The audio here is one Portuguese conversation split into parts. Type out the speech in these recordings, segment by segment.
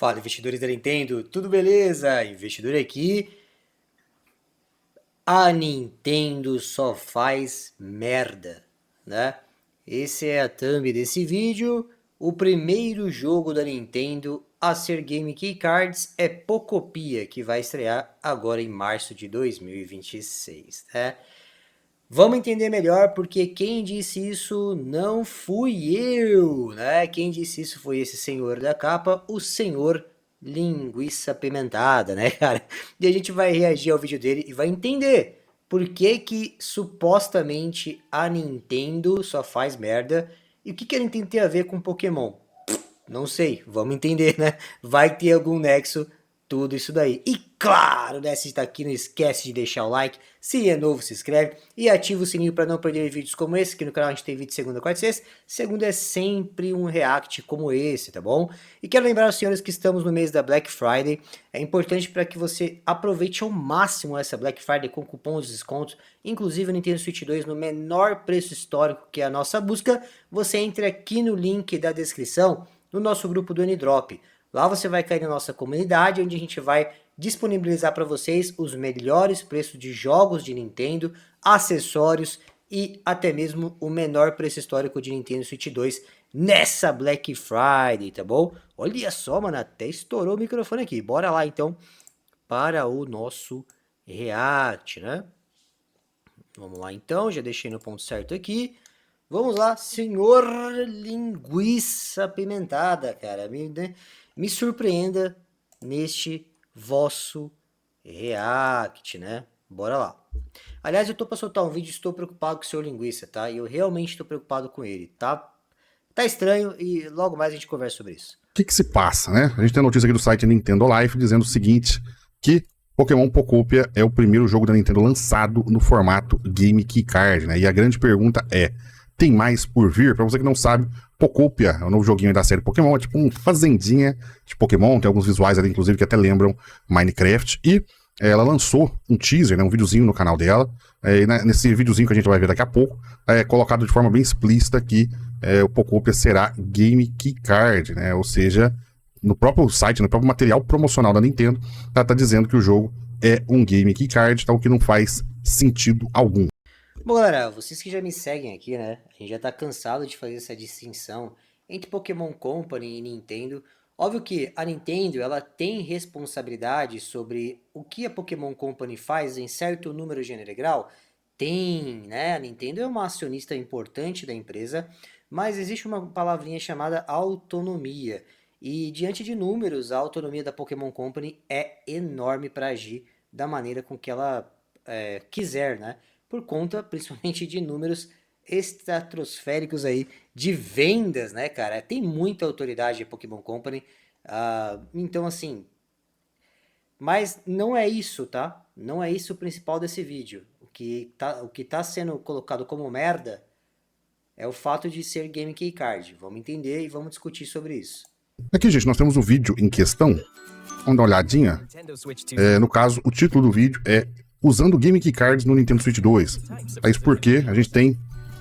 Fala, investidores da Nintendo, tudo beleza? Investidor aqui. A Nintendo só faz merda, né? Esse é a thumb desse vídeo. O primeiro jogo da Nintendo a ser Game Key Cards é Pocopia, que vai estrear agora em março de 2026, né? Vamos entender melhor, porque quem disse isso não fui eu, né? Quem disse isso foi esse senhor da capa, o senhor Linguiça Pimentada, né, cara? E a gente vai reagir ao vídeo dele e vai entender por que que supostamente a Nintendo só faz merda e o que que a Nintendo tem a ver com Pokémon. Não sei, vamos entender, né? Vai ter algum nexo tudo isso daí. E claro, né, se está aqui, não esquece de deixar o like, se é novo, se inscreve e ativa o sininho para não perder vídeos como esse, que no canal a gente tem vídeo segunda, quarta e sexta. Segunda é sempre um react como esse, tá bom? E quero lembrar aos senhores que estamos no mês da Black Friday. É importante para que você aproveite ao máximo essa Black Friday com cupons de desconto, inclusive o Nintendo Switch 2 no menor preço histórico, que é a nossa busca. Você entra aqui no link da descrição, no nosso grupo do N-Drop. Lá você vai cair na nossa comunidade, onde a gente vai disponibilizar para vocês os melhores preços de jogos de Nintendo, acessórios e até mesmo o menor preço histórico de Nintendo Switch 2 nessa Black Friday, tá bom? Olha só, mano, até estourou o microfone aqui. Bora lá então para o nosso react, né? Vamos lá então, já deixei no ponto certo aqui. Vamos lá, senhor Linguiça Pimentada, cara, me surpreenda neste vosso react, né? Bora lá. Aliás, eu tô pra soltar um vídeo, estou preocupado com o senhor Linguiça, tá? E eu realmente estou preocupado com ele, tá? Tá estranho e logo mais a gente conversa sobre isso. O que se passa, né? A gente tem a notícia aqui do site Nintendo Life dizendo o seguinte, que Pokémon Pocopia é o primeiro jogo da Nintendo lançado no formato Game Key Card, né? E a grande pergunta é, tem mais por vir? Pra você que não sabe, Pocopia é o novo joguinho da série Pokémon, é tipo uma fazendinha de Pokémon, tem alguns visuais ali, inclusive, que até lembram Minecraft, e ela lançou um teaser, né, um videozinho no canal dela, e nesse videozinho que a gente vai ver daqui a pouco, é colocado de forma bem explícita que o Pocopia será Game Key Card, né, ou seja, no próprio site, no próprio material promocional da Nintendo, ela tá dizendo que o jogo é um Game Key Card, então, o que não faz sentido algum. Bom, galera, vocês que já me seguem aqui, né, a gente já tá cansado de fazer essa distinção entre Pokémon Company e Nintendo. Óbvio que a Nintendo, ela tem responsabilidade sobre o que a Pokémon Company faz em certo número gênero e grau. Tem, né, a Nintendo é uma acionista importante da empresa, mas existe uma palavrinha chamada autonomia. E diante de números, a autonomia da Pokémon Company é enorme para agir da maneira com que ela quiser, né? Por conta, principalmente, de números estratosféricos aí de vendas, né, cara? Tem muita autoridade a Pokémon Company, então, assim... Mas não é isso, tá? Não é isso o principal desse vídeo. O que tá sendo colocado como merda é o fato de ser Game Key Card. Vamos entender e vamos discutir sobre isso. Aqui, gente, nós temos o vídeo em questão. Vamos dar uma olhadinha. No caso, o título do vídeo é Usando Game Key Cards no Nintendo Switch 2. É isso porque a gente tem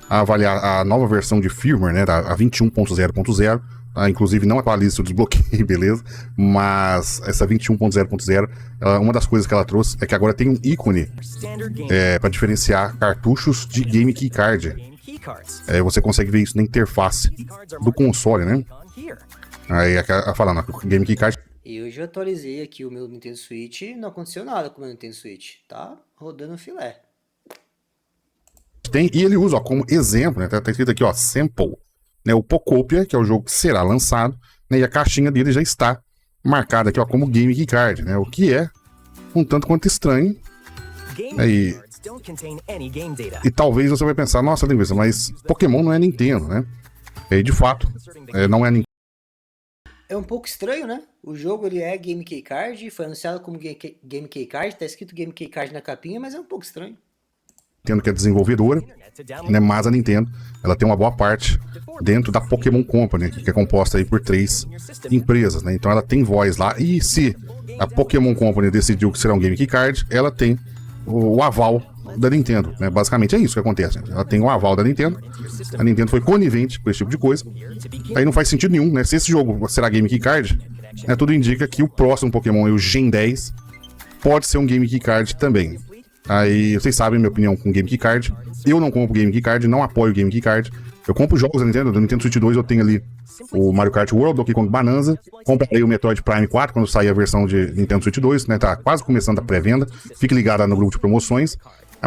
a avaliar a nova versão de firmware, né, a 21.0.0. Inclusive não atualiza se eu desbloqueei, beleza? Mas essa 21.0.0, uma das coisas que ela trouxe é que agora tem um ícone para diferenciar cartuchos de Game Key Card. Você consegue ver isso na interface do console, né? Aí falando, Game Key Card. Eu já atualizei aqui o meu Nintendo Switch, não aconteceu nada com o meu Nintendo Switch, tá rodando filé. E ele usa, ó, como exemplo, né, tá escrito aqui, ó, sample, né, o Pocopia, que é o jogo que será lançado, né, e a caixinha dele já está marcada aqui, ó, como Game Key Card, né, o que é um tanto quanto estranho. E talvez você vai pensar, nossa, Linguiça, mas Pokémon não é Nintendo, né? E de fato, não é Nintendo. É um pouco estranho, né? O jogo ele é Game Key Card, foi anunciado como Game Key Card, tá escrito Game Key Card na capinha, mas é um pouco estranho. Nintendo que é desenvolvedora, né, mas a Nintendo ela tem uma boa parte dentro da Pokémon Company, que é composta aí por 3 empresas, né? Então ela tem voz lá, e se a Pokémon Company decidiu que será um Game Key Card, ela tem o aval da Nintendo, né? Basicamente é isso que acontece, né? Ela tem o aval da Nintendo, a Nintendo foi conivente com esse tipo de coisa, aí não faz sentido nenhum, né? Se esse jogo será Game Key Card, tudo indica que o próximo Pokémon, o Gen 10, pode ser um Game Key Card também. Aí, vocês sabem a minha opinião com Game Key Card. Eu não compro Game Key Card, não apoio Game Key Card. Eu compro jogos da Nintendo. Do Nintendo Switch 2 eu tenho ali o Mario Kart World, Donkey Kong Bonanza. Comprei o Metroid Prime 4 quando sair a versão de Nintendo Switch 2, né? Tá quase começando a pré-venda. Fique ligado lá no grupo de promoções.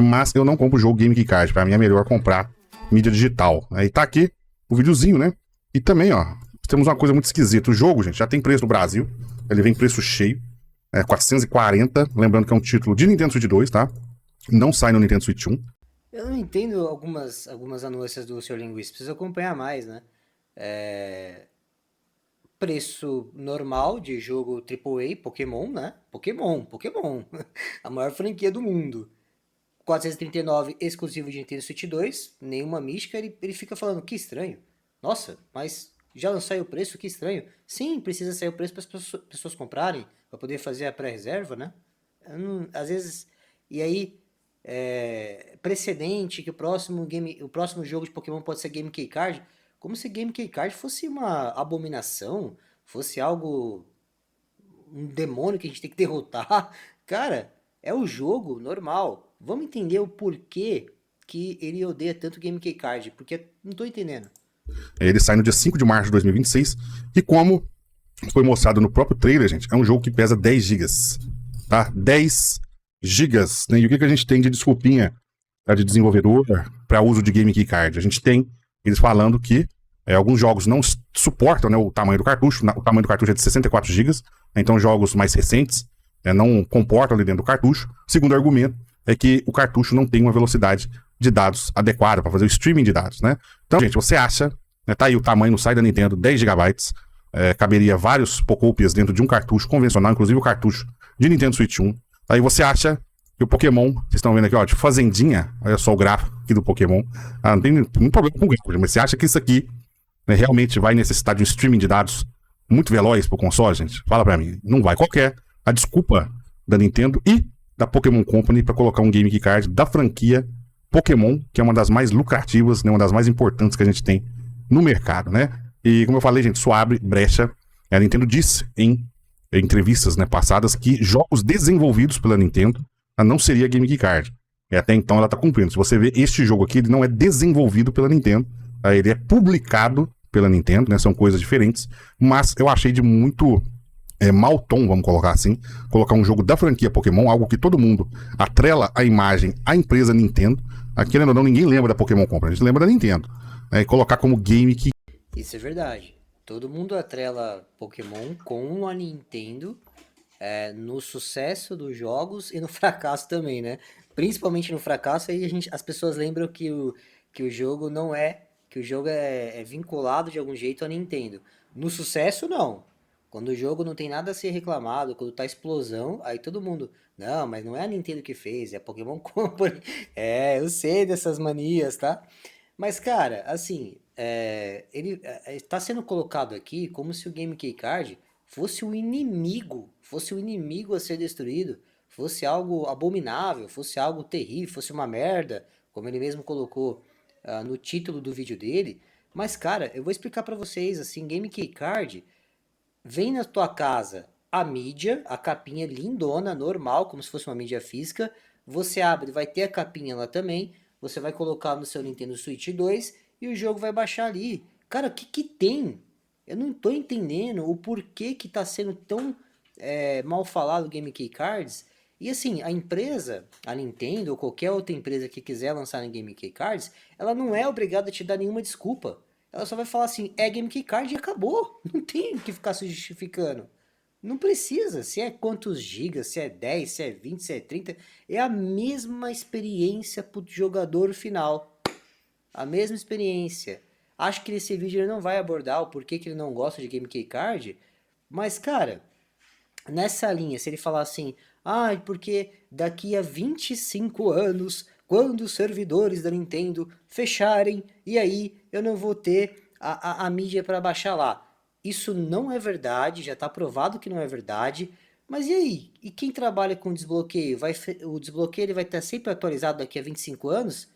Mas eu não compro jogo Game Key Card. Pra mim é melhor comprar mídia digital. Aí tá aqui o videozinho, né? E também, ó, temos uma coisa muito esquisita. O jogo, gente, já tem preço no Brasil. Ele vem preço cheio. 440. Lembrando que é um título de Nintendo Switch 2, tá? Não sai no Nintendo Switch 1. Eu não entendo algumas anúncias do Sr. Linguiça, preciso acompanhar mais, né? Preço normal de jogo AAA, Pokémon, né? Pokémon. A maior franquia do mundo. 439 exclusivo de Nintendo Switch 2, nenhuma mística, ele fica falando, que estranho. Nossa, mas já não saiu o preço, que estranho. Sim, precisa sair o preço para as pessoas comprarem, para poder fazer a pré-reserva, né? Às vezes, e aí, precedente que o próximo jogo de Pokémon pode ser Game Key Card, como se Game Key Card fosse uma abominação, fosse algo, um demônio que a gente tem que derrotar. Cara, é o jogo normal. Vamos entender o porquê que ele odeia tanto Game Key Card, porque não tô entendendo. Ele sai no dia 5 de março de 2026. E como foi mostrado no próprio trailer, gente, é um jogo que pesa 10 gigas. Tá? 10 gigas. Né? E o que a gente tem de desculpinha de desenvolvedor para uso de Game Key Card? A gente tem eles falando que alguns jogos não suportam, né, o tamanho do cartucho. O tamanho do cartucho é de 64 gigas. Então jogos mais recentes não comportam ali dentro do cartucho. O segundo argumento é que o cartucho não tem uma velocidade de dados adequada para fazer o streaming de dados, né? Então, gente, você acha, né, tá aí o tamanho no site da Nintendo, 10 GB, caberia vários Pocópias dentro de um cartucho convencional, inclusive o cartucho de Nintendo Switch 1. Aí você acha que o Pokémon, vocês estão vendo aqui, ó, de fazendinha, olha só o gráfico aqui do Pokémon, não tem nenhum problema com o gráfico, mas você acha que isso aqui, né, realmente vai necessitar de um streaming de dados muito veloz pro console, gente? Fala pra mim. Não vai. Qual que é a desculpa da Nintendo e da Pokémon Company para colocar um Game Key Card da franquia Pokémon, que é uma das mais lucrativas, né, uma das mais importantes que a gente tem no mercado, né? E como eu falei, gente, isso abre brecha. A Nintendo disse em entrevistas, né, passadas que jogos desenvolvidos pela Nintendo não seria Game Key Card. E até então ela está cumprindo. Se você ver este jogo aqui, ele não é desenvolvido pela Nintendo, ele é publicado pela Nintendo, né? São coisas diferentes. Mas eu achei de muito mau tom, vamos colocar assim, colocar um jogo da franquia Pokémon, algo que todo mundo atrela a imagem à empresa Nintendo. Querendo ou não, ninguém lembra da Pokémon Company, a gente lembra da Nintendo. E colocar como game que... Isso é verdade. Todo mundo atrela Pokémon com a Nintendo no sucesso dos jogos e no fracasso também, né? Principalmente no fracasso, aí as pessoas lembram que o jogo não é... que o jogo é vinculado de algum jeito à Nintendo. No sucesso, não. Quando o jogo não tem nada a ser reclamado, quando tá explosão, aí todo mundo... Não, mas não é a Nintendo que fez, é a Pokémon Company. Eu sei dessas manias, tá? Mas, cara, assim, ele tá sendo colocado aqui como se o Game Key Card fosse o inimigo a ser destruído, fosse algo abominável, fosse algo terrível, fosse uma merda, como ele mesmo colocou no título do vídeo dele. Mas, cara, eu vou explicar pra vocês, assim, Game Key Card vem na tua casa a mídia, a capinha lindona, normal, como se fosse uma mídia física. Você abre, vai ter a capinha lá também. Você vai colocar no seu Nintendo Switch 2 e o jogo vai baixar ali. Cara, o que tem? Eu não tô entendendo o porquê que tá sendo tão mal falado o Game Key Cards. E assim, a empresa, a Nintendo ou qualquer outra empresa que quiser lançar em Game Key Cards, ela não é obrigada a te dar nenhuma desculpa. Ela só vai falar assim, é Game Key Card e acabou. Não tem que ficar se justificando. Não precisa, se é quantos gigas, se é 10, se é 20, se é 30, é a mesma experiência pro jogador final. A mesma experiência. Acho que nesse vídeo ele não vai abordar o porquê que ele não gosta de Game Key Card, mas cara, nessa linha, se ele falar assim, porque daqui a 25 anos, quando os servidores da Nintendo fecharem, e aí eu não vou ter a mídia para baixar lá. Isso não é verdade, já está provado que não é verdade. Mas e aí? E quem trabalha com desbloqueio? O desbloqueio ele vai estar sempre atualizado daqui a 25 anos?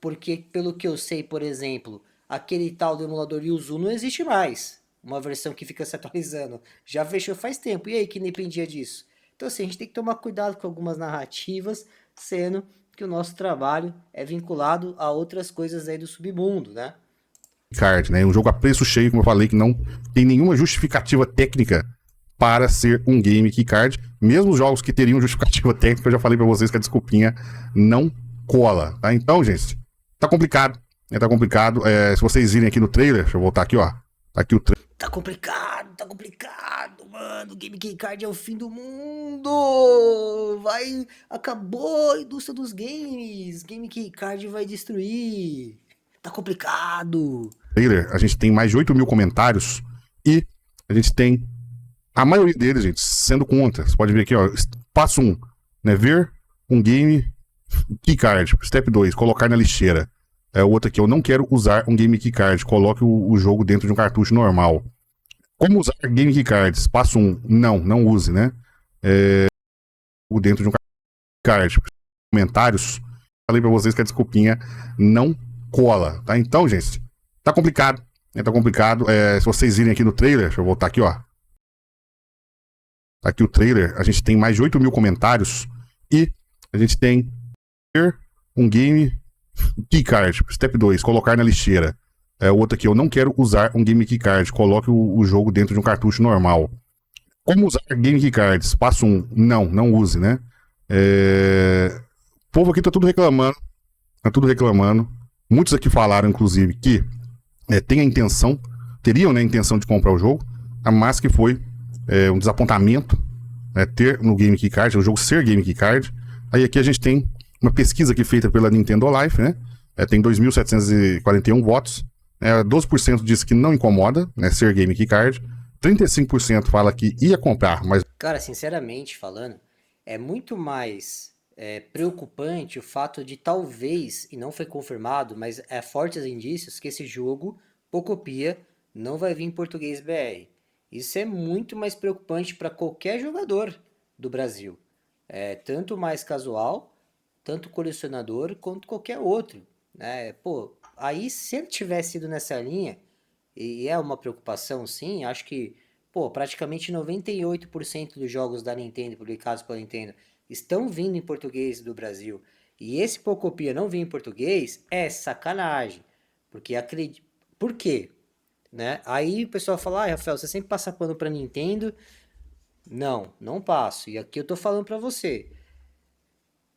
Porque, pelo que eu sei, por exemplo, aquele tal do emulador Yuzu não existe mais. uma versão que fica se atualizando. Já fechou faz tempo. E aí, que dependia disso? Então, assim, a gente tem que tomar cuidado com algumas narrativas, sendo que o nosso trabalho é vinculado a outras coisas aí do submundo, né? Card, né? Um jogo a preço cheio, como eu falei, que não tem nenhuma justificativa técnica para ser um game keycard. Mesmo os jogos que teriam justificativa técnica, eu já falei para vocês que a desculpinha não cola, tá? Então, gente, tá complicado. Tá complicado. Se vocês virem aqui no trailer, deixa eu voltar aqui, ó. Tá aqui o trailer. Tá complicado, mano. Game Keycard é o fim do mundo. Acabou a indústria dos games. Game Keycard vai destruir. Tá complicado. A gente tem mais de 8 mil comentários e a gente tem a maioria deles, gente, sendo contra. Você pode ver aqui, ó. Passo 1, né? Ver um game keycard. Step 2, colocar na lixeira. O outro aqui, eu não quero usar um game keycard. Coloque o jogo dentro de um cartucho normal. Como usar game keycards? Passo 1, não use, né? Dentro de um card. Comentários. Falei pra vocês que a desculpinha não cola, tá? Então, gente, tá complicado. Tá complicado. Se vocês virem aqui no trailer, deixa eu voltar aqui, ó. Tá aqui o trailer. A gente tem mais de 8 mil comentários e a gente tem um game keycard. Step 2, colocar na lixeira. O outro aqui, eu não quero usar um game keycard. Coloque o jogo dentro de um cartucho normal. Como usar game keycards? Passo 1, não use, né? O povo aqui tá tudo reclamando. Tá tudo reclamando. Muitos aqui falaram, inclusive, que teriam, né, a intenção de comprar o jogo, mas que foi um desapontamento, né, ter no Game Keycard, o jogo ser Game Keycard. Aí aqui a gente tem uma pesquisa aqui feita pela Nintendo Life, né? Tem 2.741 votos. 12% diz que não incomoda, né, ser Game Keycard. 35% fala que ia comprar, mas... Cara, sinceramente falando, é muito mais preocupante o fato de talvez, e não foi confirmado, mas é fortes indícios que esse jogo, Pocopia, não vai vir em português BR. Isso é muito mais preocupante para qualquer jogador do Brasil. Tanto mais casual, tanto colecionador, quanto qualquer outro. Né? Pô, aí se ele tivesse ido nessa linha, e é uma preocupação sim, acho que pô, praticamente 98% dos jogos da Nintendo, publicados pela Nintendo, estão vindo em português do Brasil. E esse Pocopia não vir em português é sacanagem. Porque acredito. Por quê? Né? Aí o pessoal fala, Rafael, você sempre passa pano pra Nintendo. Não, não passo. E aqui eu tô falando pra você.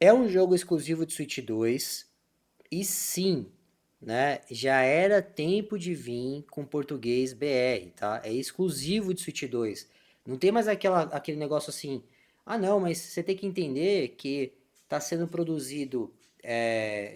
É um jogo exclusivo de Switch 2. E sim, né? Já era tempo de vir com português BR, tá? É exclusivo de Switch 2. Não tem mais aquele negócio assim, ah não, mas você tem que entender que está sendo produzido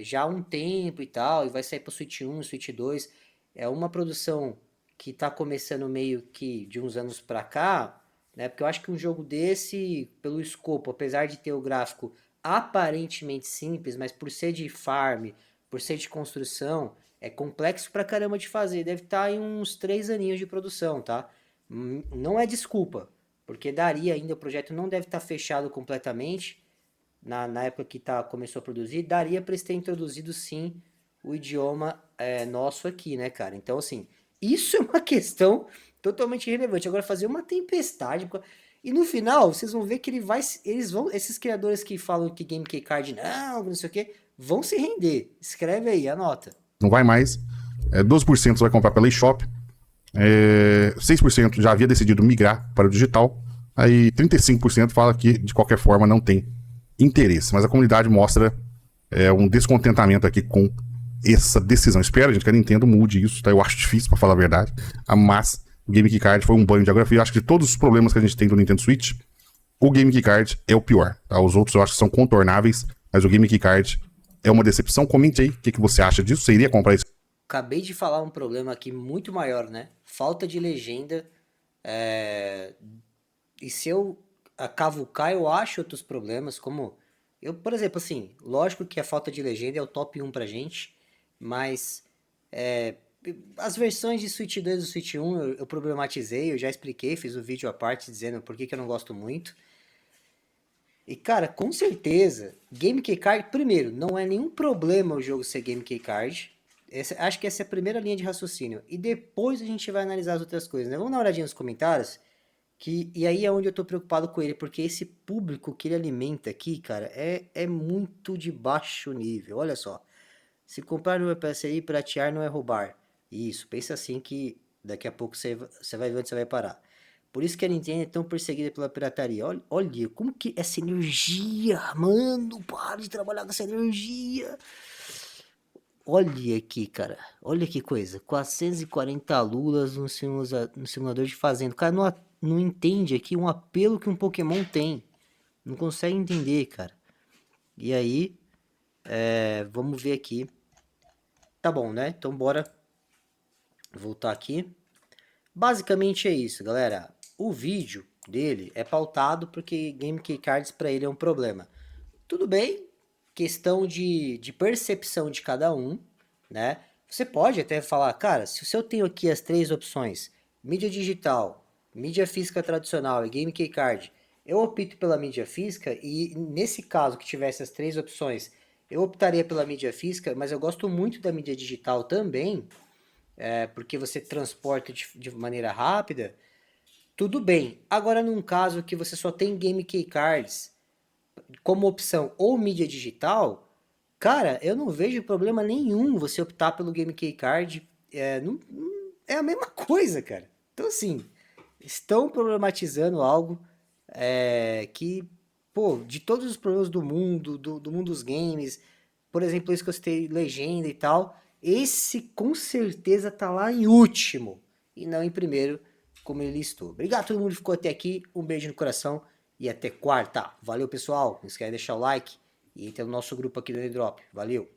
já há um tempo e tal, e vai sair para o Switch 1, Switch 2. É uma produção que está começando meio que de uns anos para cá, né? Porque eu acho que um jogo desse, pelo escopo, apesar de ter o gráfico aparentemente simples, mas por ser de farm, por ser de construção, é complexo pra caramba de fazer. Deve estar em uns 3 aninhos de produção, tá? Não é desculpa, porque daria ainda, o projeto não deve estar fechado completamente. Na época que começou a produzir, daria para eles terem introduzido sim o idioma nosso aqui, né, cara? Então, assim, isso é uma questão totalmente irrelevante. Agora, fazer uma tempestade. E no final, vocês vão ver que esses criadores que falam que Game Key Card não sei o que, vão se render. Escreve aí, anota. Não vai mais. 12% vai comprar pela eShop. 6% já havia decidido migrar para o digital. Aí 35% fala que, de qualquer forma, não tem interesse. Mas a comunidade mostra um descontentamento aqui com essa decisão. Espero, gente, que a Nintendo mude isso, tá? Eu acho difícil, para falar a verdade. Mas o Game Key Card foi um banho de água fria. Eu acho que de todos os problemas que a gente tem do Nintendo Switch, o Game Key Card é o pior. Tá? Os outros eu acho que são contornáveis, mas o Game Key Card é uma decepção. Comente aí o que você acha disso. Você iria comprar isso? Acabei de falar um problema aqui muito maior, né? Falta de legenda. E se eu cavucar, eu acho outros problemas, como... Eu, por exemplo, assim, lógico que a falta de legenda é o top 1 pra gente, mas as versões de Switch 2 e do Switch 1 eu problematizei, eu já expliquei, fiz um vídeo à parte dizendo por que eu não gosto muito. E cara, com certeza, Game Key Card, primeiro, não é nenhum problema o jogo ser Game Key Card. Acho que essa é a primeira linha de raciocínio. E depois a gente vai analisar as outras coisas, né? Vamos dar uma olhadinha nos comentários. E aí é onde eu tô preocupado com ele, porque esse público que ele alimenta aqui, cara, é muito de baixo nível. Olha só. Se comprar uma peça aí, pratear não é roubar. Isso, pensa assim que daqui a pouco você vai ver onde você vai parar. Por isso que a Nintendo é tão perseguida pela pirataria. Olha como que essa energia, mano, para de trabalhar com essa energia. Olha aqui, cara. Olha que coisa. 440 lulas no simulador de fazenda. O cara não entende aqui um apelo que um Pokémon tem. Não consegue entender, cara. E aí, vamos ver aqui. Tá bom, né? Então bora voltar aqui. Basicamente é isso, galera. O vídeo dele é pautado porque Game Key Cards para ele é um problema. Tudo bem, questão de percepção de cada um, né? Você pode até falar, cara, se eu tenho aqui as três opções, mídia digital, mídia física tradicional e Game Key Card, eu opto pela mídia física e nesse caso que tivesse as três opções, eu optaria pela mídia física, mas eu gosto muito da mídia digital também, porque você transporta de maneira rápida, tudo bem. Agora, num caso que você só tem Game Key Cards como opção ou mídia digital, cara, eu não vejo problema nenhum você optar pelo Game Key Card. É a mesma coisa, cara. Então, assim, estão problematizando algo que, pô, de todos os problemas do mundo, do mundo dos games, por exemplo, isso que eu citei, legenda e tal, esse com certeza tá lá em último e não em primeiro, como ele listou. Obrigado a todo mundo que ficou até aqui, um beijo no coração e até quarta. Valeu, pessoal. Não esquece de deixar o like e entra no nosso grupo aqui do Drop. Valeu!